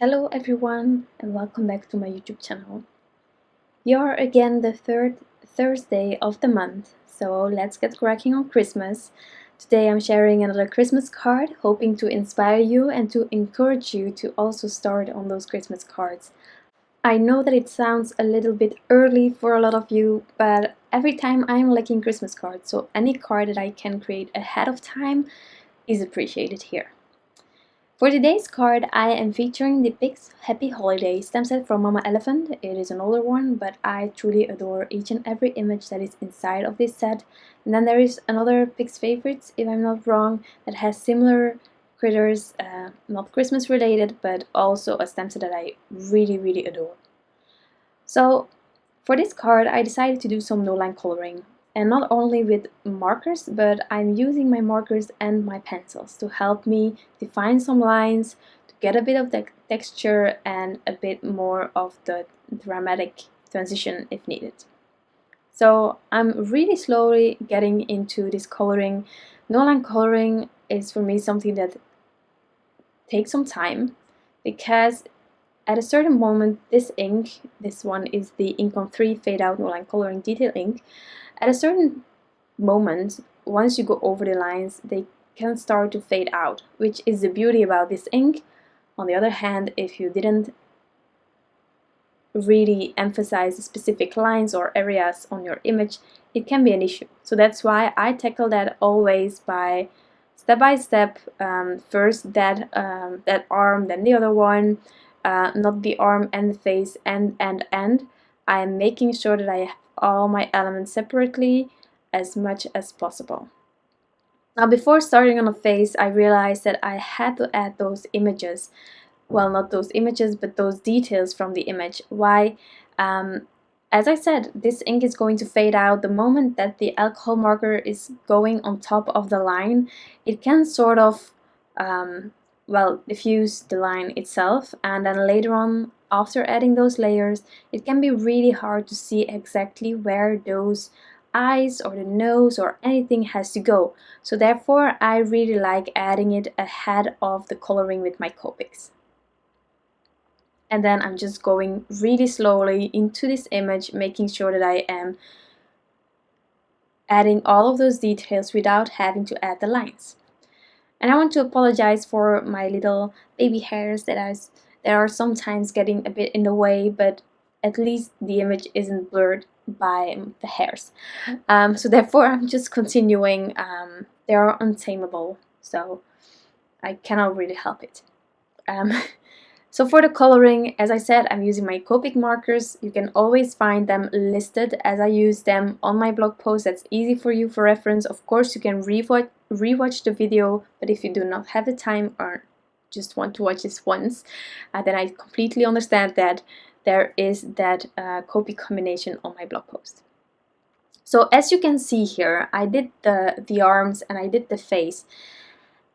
Hello everyone and welcome back to my YouTube channel. We are again the third Thursday of the month, so let's get cracking on Christmas. Today I'm sharing another Christmas card, hoping to inspire you and to encourage you to also start on those Christmas cards. I know that it sounds a little bit early for a lot of you, but every time I'm liking Christmas cards, so any card that I can create ahead of time is appreciated here. For today's card, I am featuring the Pix Happy Holiday stamp set from Mama Elephant. It is an older one, but I truly adore each and every image that is inside of this set. And then there is another Pix Favorites, if I'm not wrong, that has similar critters, not Christmas related, but also a stamp set that I really adore. So for this card, I decided to do some no-line coloring. And not only with markers, but I'm using my markers and my pencils to help me define some lines, to get a bit of the texture and a bit more of the dramatic transition if needed. So I'm really slowly getting into this coloring. No-line coloring is for me something that takes some time, because at a certain moment this ink, this one is the Incon 3 Fadeout No-line Coloring Detail ink. At a certain moment, once you go over the lines, they can start to fade out, which is the beauty about this ink. On the other hand, if you didn't really emphasize the specific lines or areas on your image, it can be an issue. So that's why I tackle that always by step, first that arm, then the other one, not the arm and the face and. I'm making sure that I have all my elements separately as much as possible. Now, before starting on a face, I realized that I had to add those images. Well, not those images, but those details from the image. Why? As I said, this ink is going to fade out the moment that the alcohol marker is going on top of the line. It can sort of, diffuse the line itself, and then later on, after adding those layers, it can be really hard to see exactly where those eyes or the nose or anything has to go. So therefore, I really like adding it ahead of the coloring with my Copics. And then I'm just going really slowly into this image, making sure that I am adding all of those details without having to add the lines. And I want to apologize for my little baby hairs that are sometimes getting a bit in the way, but at least the image isn't blurred by the hairs. So therefore I'm just continuing. They are untamable, so I cannot really help it. So for the coloring, as I said, I'm using my Copic markers. You can always find them listed as I use them on my blog post. That's easy for you for reference. Of course, you can rewatch the video, but if you do not have the time or just want to watch this once, then I completely understand that there is that Copic combination on my blog post. So as you can see here, I did the arms and I did the face.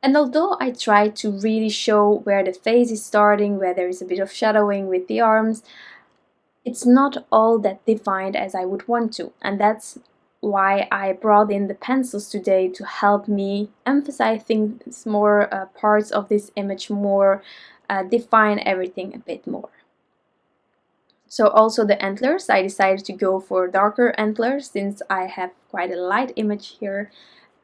And although I tried to really show where the face is starting, where there is a bit of shadowing with the arms, it's not all that defined as I would want to. And that's why I brought in the pencils today to help me emphasize things more, parts of this image more, define everything a bit more. So also the antlers, I decided to go for darker antlers since I have quite a light image here.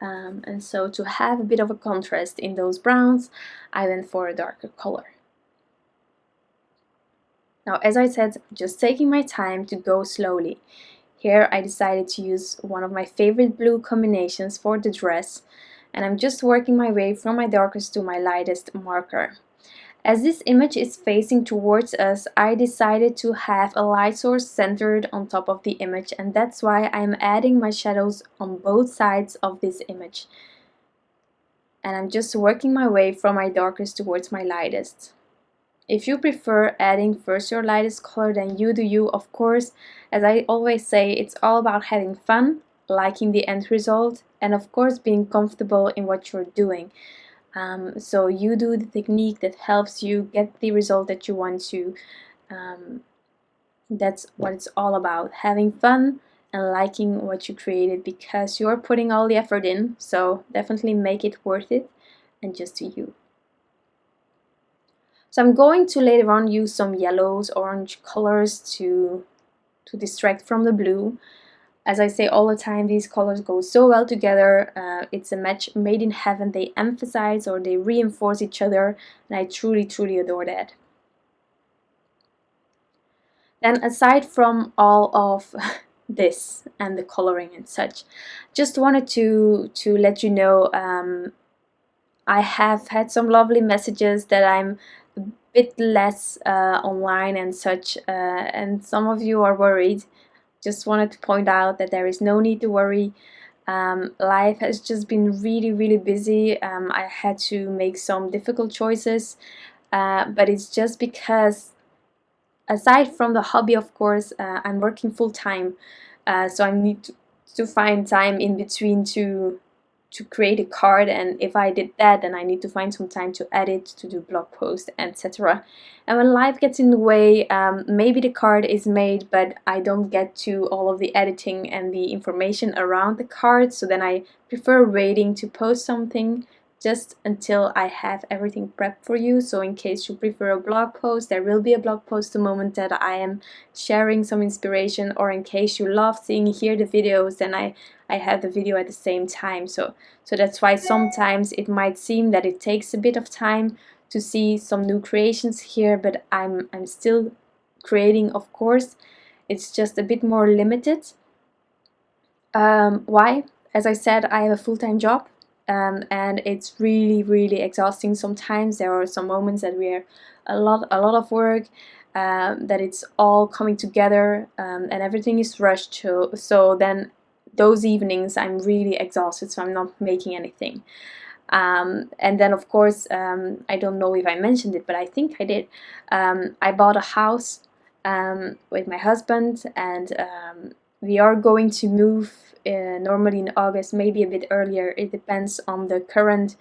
And so to have a bit of a contrast in those browns, I went for a darker color. Now, as I said, just taking my time to go slowly. Here I decided to use one of my favorite blue combinations for the dress, and I'm just working my way from my darkest to my lightest marker. As this image is facing towards us, I decided to have a light source centered on top of the image, and that's why I'm adding my shadows on both sides of this image. And I'm just working my way from my darkest towards my lightest. If you prefer adding first your lightest color, then you do you, of course. As I always say, it's all about having fun, liking the end result, and of course being comfortable in what you're doing. So you do the technique that helps you get the result that you want to. That's what it's all about, having fun and liking what you created, because you're putting all the effort in, so definitely make it worth it and just to you. So I'm going to later on use some yellows, orange colors to distract from the blue. As I say all the time, these colors go so well together. It's a match made in heaven. They emphasize or they reinforce each other, and I truly, truly adore that. Then aside from all of this and the coloring and such, just wanted to let you know I have had some lovely messages that I'm a bit less online and such, and some of you are worried. Just wanted to point out that there is no need to worry. Life has just been really, really busy. I had to make some difficult choices, but it's just because, aside from the hobby, of course, I'm working full time, so I need to find time in between to create a card, and if I did that, then I need to find some time to edit, to do blog posts, etc. And when life gets in the way, maybe the card is made, but I don't get to all of the editing and the information around the card, so then I prefer waiting to post something just until I have everything prepped for you. So in case you prefer a blog post, there will be a blog post the moment that I am sharing some inspiration, or in case you love seeing here the videos, then I have the video at the same time. So that's why sometimes it might seem that it takes a bit of time to see some new creations here, but I'm still creating, of course. It's just a bit more limited. Why? As I said, I have a full-time job. And it's really, really exhausting sometimes. There are some moments that we're a lot of work, that it's all coming together, and everything is rushed. So then those evenings I'm really exhausted, so I'm not making anything. And then of course, I don't know if I mentioned it, but I think I did. I bought a house with my husband, and we are going to move normally in August, maybe a bit earlier. It depends on the current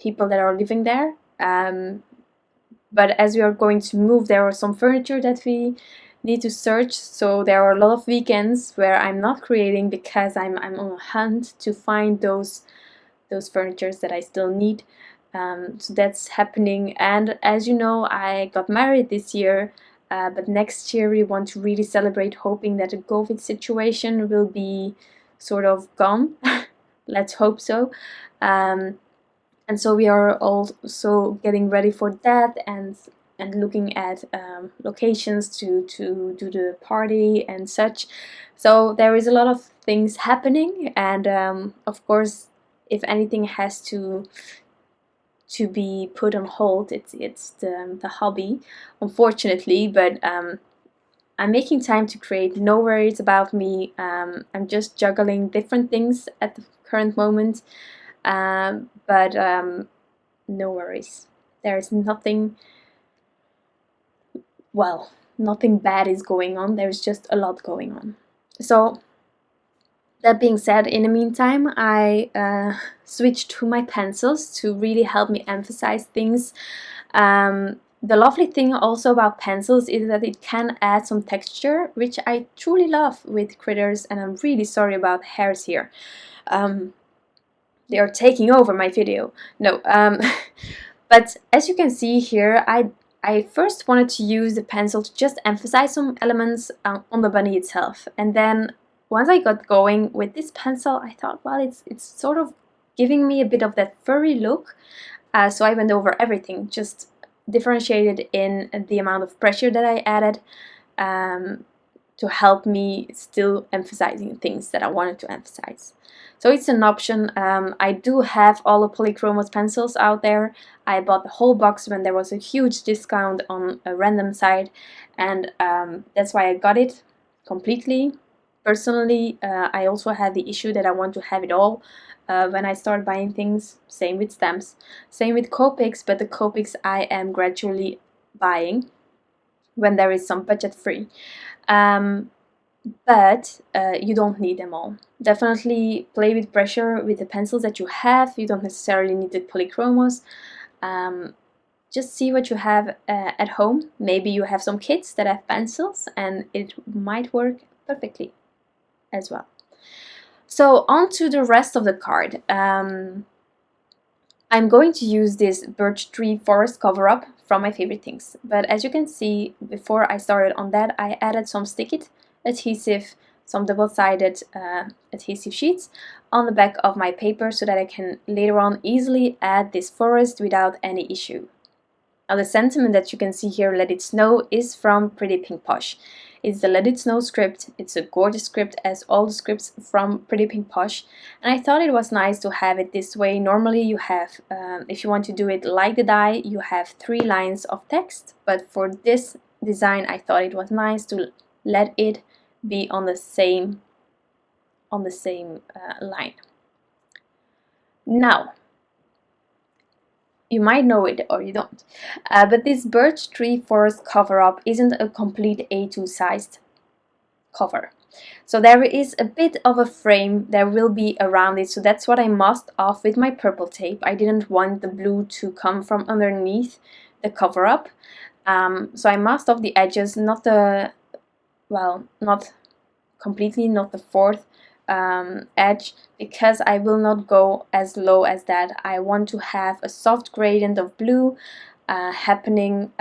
people that are living there. But as we are going to move, there are some furniture that we need to search. So there are a lot of weekends where I'm not creating because I'm on a hunt to find those furnitures that I still need. So that's happening. And as you know, I got married this year. But next year we want to really celebrate, hoping that the COVID situation will be sort of gone. Let's hope so. And so we are also getting ready for that, and looking at locations to do the party and such. So there is a lot of things happening, and of course, if anything has to be put on hold, it's the hobby, unfortunately. But I'm making time to create. No worries about me. I'm just juggling different things at the current moment, but no worries. There is nothing, well, nothing bad is going on. There's just a lot going on. So that being said, in the meantime, I switched to my pencils to really help me emphasize things. The lovely thing also about pencils is that it can add some texture, which I truly love with critters, and I'm really sorry about hairs here. They are taking over my video. No, but as you can see here, I first wanted to use the pencil to just emphasize some elements on the bunny itself, and then once I got going with this pencil, I thought, well, it's sort of giving me a bit of that furry look. So I went over everything, just differentiated in the amount of pressure that I added, to help me still emphasizing things that I wanted to emphasize. So it's an option. I do have all the Polychromos pencils out there. I bought the whole box when there was a huge discount on a random site, and that's why I got it completely. Personally, I also have the issue that I want to have it all when I start buying things. Same with stamps, same with Copics, but the Copics I am gradually buying when there is some budget free. But you don't need them all. Definitely play with pressure with the pencils that you have. You don't necessarily need the Polychromos. Just see what you have at home. Maybe you have some kids that have pencils, and it might work perfectly as well. So on to the rest of the card. I'm going to use this birch tree forest cover-up from My Favorite Things, but as you can see, before I started on that, I added some stick-it adhesive, some double-sided adhesive sheets on the back of my paper so that I can later on easily add this forest without any issue. Now the sentiment that you can see here, Let It Snow, is from Pretty Pink Posh. It's the Let It Snow script. It's a gorgeous script, as all the scripts from Pretty Pink Posh, and I thought it was nice to have it this way. Normally you have, if you want to do it like the die, you have 3 lines of text, but for this design I thought it was nice to let it be on the same line. Now, you might know it or you don't, but this birch tree forest cover-up isn't a complete A2 sized cover. So there is a bit of a frame there will be around it, so that's what I masked off with my purple tape. I didn't want the blue to come from underneath the cover-up, so I masked off the edges, not completely, not the fourth edge, because I will not go as low as that. I want to have a soft gradient of blue happening,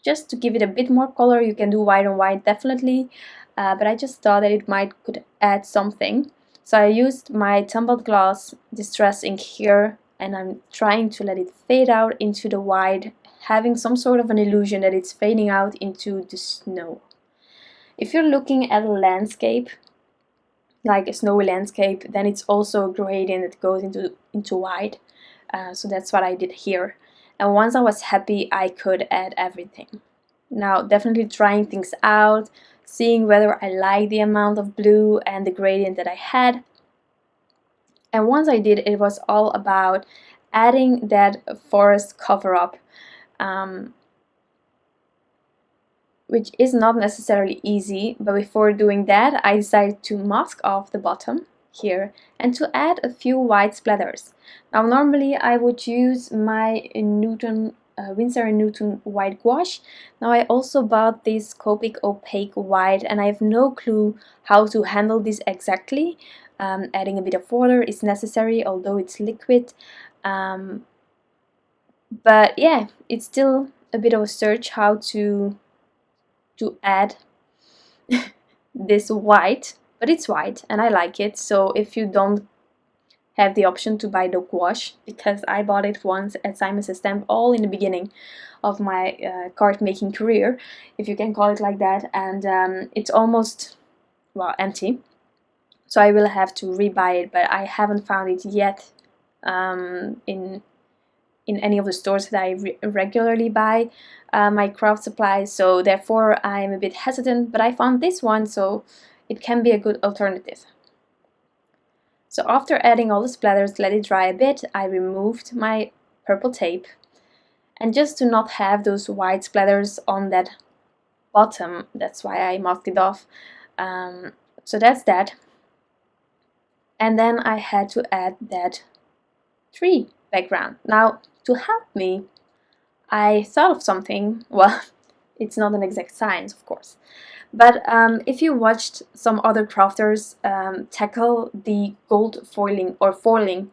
just to give it a bit more color. You can do white on white definitely, but I just thought that could add something. So I used my Tumbled glass distress ink here, and I'm trying to let it fade out into the white, having some sort of an illusion that it's fading out into the snow. If you're looking at a landscape, like a snowy landscape, then it's also a gradient that goes into white. So that's what I did here. And once I was happy, I could add everything. Now, definitely trying things out, seeing whether I like the amount of blue and the gradient that I had. And once I did, it was all about adding that forest cover-up, which is not necessarily easy, but before doing that I decided to mask off the bottom here and to add a few white splatters. Now normally I would use my Winsor & Newton white gouache. Now I also bought this Copic Opaque white, and I have no clue how to handle this exactly. Adding a bit of water is necessary, although it's liquid. But yeah, it's still a bit of a search how to add this white, but it's white and I like it. So if you don't have the option to buy the gouache, because I bought it once at Simon Says Stamp, all in the beginning of my card making career, if you can call it like that, and it's almost, well, empty, so I will have to rebuy it, but I haven't found it yet in any of the stores that I regularly buy my craft supplies, so therefore I'm a bit hesitant, but I found this one, so it can be a good alternative. So after adding all the splatters, let it dry a bit, I removed my purple tape, and just to not have those white splatters on that bottom, that's why I masked it off. So that's that. And then I had to add that tree background. Now, to help me, I thought of something. Well, it's not an exact science, of course, but if you watched some other crafters tackle the gold foiling or foiling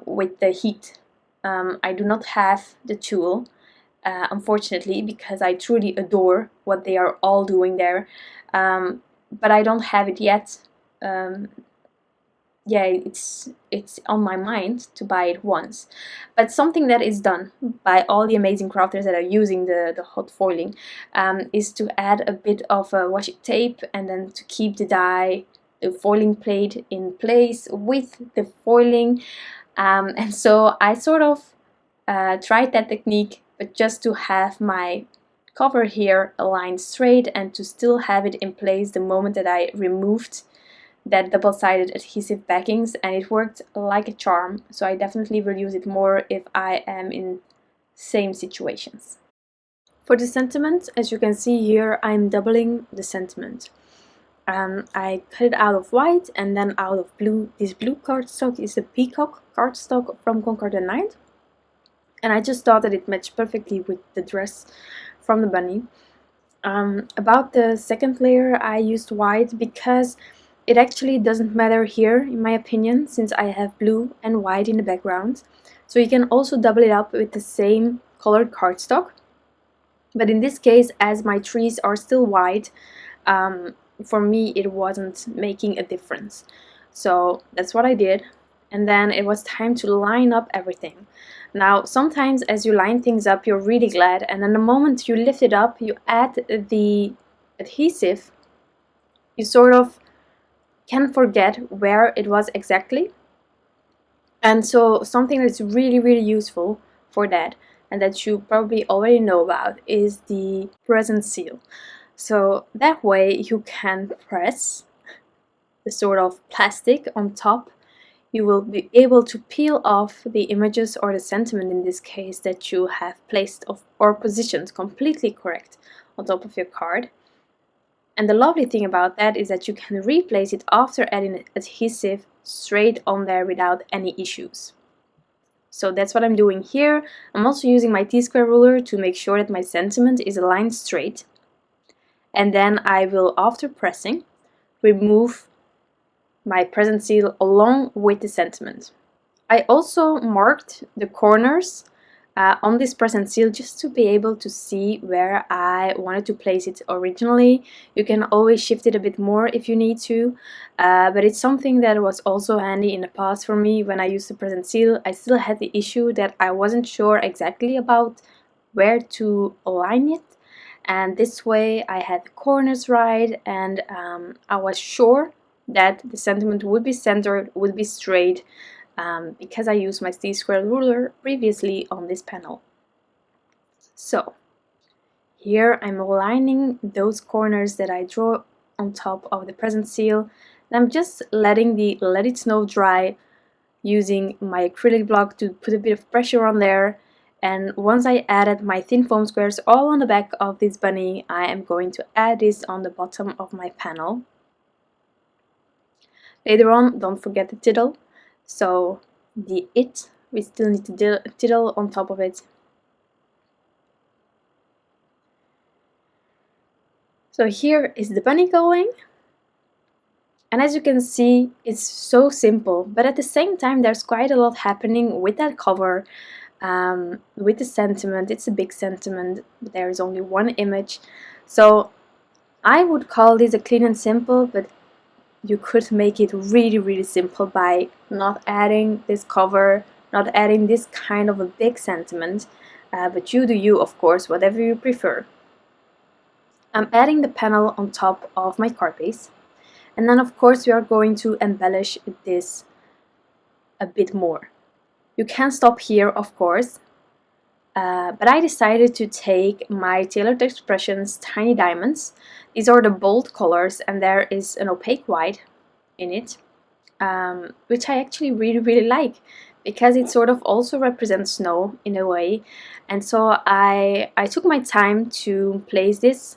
with the heat, I do not have the tool, unfortunately, because I truly adore what they are all doing there, but I don't have it yet. Yeah, it's on my mind to buy it once. But something that is done by all the amazing crafters that are using the hot foiling is to add a bit of washi tape, and then to keep the foiling plate in place with the foiling. And so I sort of tried that technique, but just to have my cover here aligned straight and to still have it in place the moment that I removed that double-sided adhesive backings, and it worked like a charm. So I definitely will use it more if I am in same situations. For the sentiment, as you can see here, I'm doubling the sentiment. I cut it out of white and then out of blue. This blue cardstock is a Peacock cardstock from Concord and Night, and I just thought that it matched perfectly with the dress from the bunny. About the second layer, I used white because it actually doesn't matter here in my opinion, since I have blue and white in the background. So you can also double it up with the same colored cardstock. But in this case, as my trees are still white, for me it wasn't making a difference. So that's what I did. And then it was time to line up everything. Now, sometimes as you line things up, you're really glad, and then the moment you lift it up, you add the adhesive, you sort of can forget where it was exactly. And so something that's really, really useful for that, and that you probably already know about, is the present seal. So that way you can press the sort of plastic on top. You will be able to peel off the images, or the sentiment in this case, that you have placed or positioned completely correct on top of your card. And the lovely thing about that is that you can replace it after adding adhesive straight on there without any issues. So that's what I'm doing here. I'm also using my T-square ruler to make sure that my sentiment is aligned straight. And then I will, after pressing, remove my present seal along with the sentiment. I also marked the corners on this present seal just to be able to see where I wanted to place it originally. You can always shift it a bit more if you need to, but it's something that was also handy in the past for me. When I used the present seal, I still had the issue that I wasn't sure exactly about where to align it, and this way I had the corners right, and I was sure that the sentiment would be centered, would be straight, because I used my T-square ruler previously on this panel. So here I'm aligning those corners that I draw on top of the present seal, and I'm just letting the Let It Snow dry using my acrylic block to put a bit of pressure on there. And once I added my thin foam squares all on the back of this bunny, I am going to add this on the bottom of my panel. Later on, don't forget the tittle. So we still need to tittle on top of it. So here is the bunny going. And as you can see, it's so simple, but at the same time there's quite a lot happening with that cover, with the sentiment. It's a big sentiment, but there is only one image. So I would call this a clean and simple, but you could make it really, really simple by not adding this cover, not adding this kind of a big sentiment, but you do you, of course, whatever you prefer. I'm adding the panel on top of my card base, and then of course we are going to embellish this a bit more. You can stop here, of course, but I decided to take my Tailored Expressions Tiny Diamonds. These are the bold colors, and there is an opaque white in it, which I actually really, really like, because it sort of also represents snow in a way. And so I took my time to place this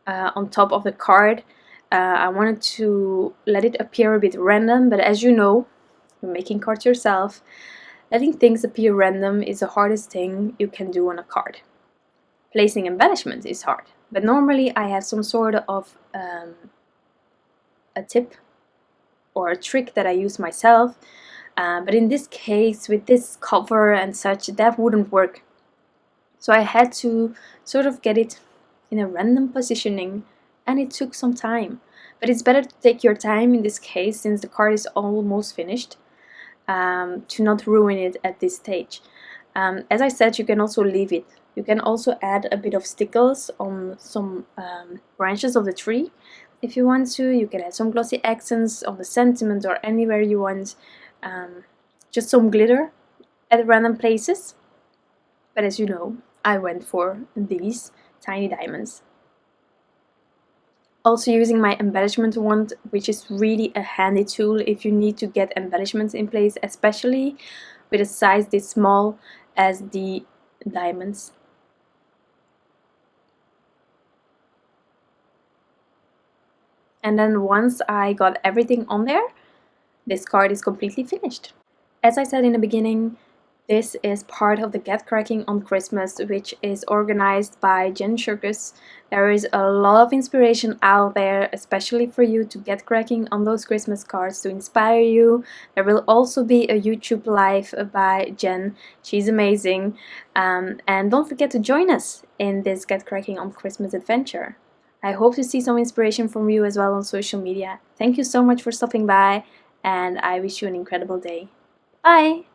on top of the card. I wanted to let it appear a bit random, but as you know, you're making cards yourself, letting things appear random is the hardest thing you can do on a card. Placing embellishments is hard, but normally I have some sort of a tip or a trick that I use myself, but in this case, with this cover and such, that wouldn't work. So I had to sort of get it in a random positioning, and it took some time. But it's better to take your time in this case, since the card is almost finished, to not ruin it at this stage. As I said, you can also leave it. You can also add a bit of stickles on some branches of the tree. If you want to, you can add some glossy accents on the sentiment or anywhere you want. Just some glitter at random places. But as you know, I went for these tiny diamonds. Also using my embellishment wand, which is really a handy tool if you need to get embellishments in place, especially with a size this small as the diamonds. And then once I got everything on there, this card is completely finished. As I said in the beginning, This is part of the Get Cracking on Christmas, which is organized by Jen Shirkus. There is a lot of inspiration out there, especially for you to get cracking on those Christmas cards to inspire you. There will also be a YouTube live by Jen. She's amazing. And don't forget to join us in this Get Cracking on Christmas adventure. I hope to see some inspiration from you as well on social media. Thank you so much for stopping by, and I wish you an incredible day. Bye!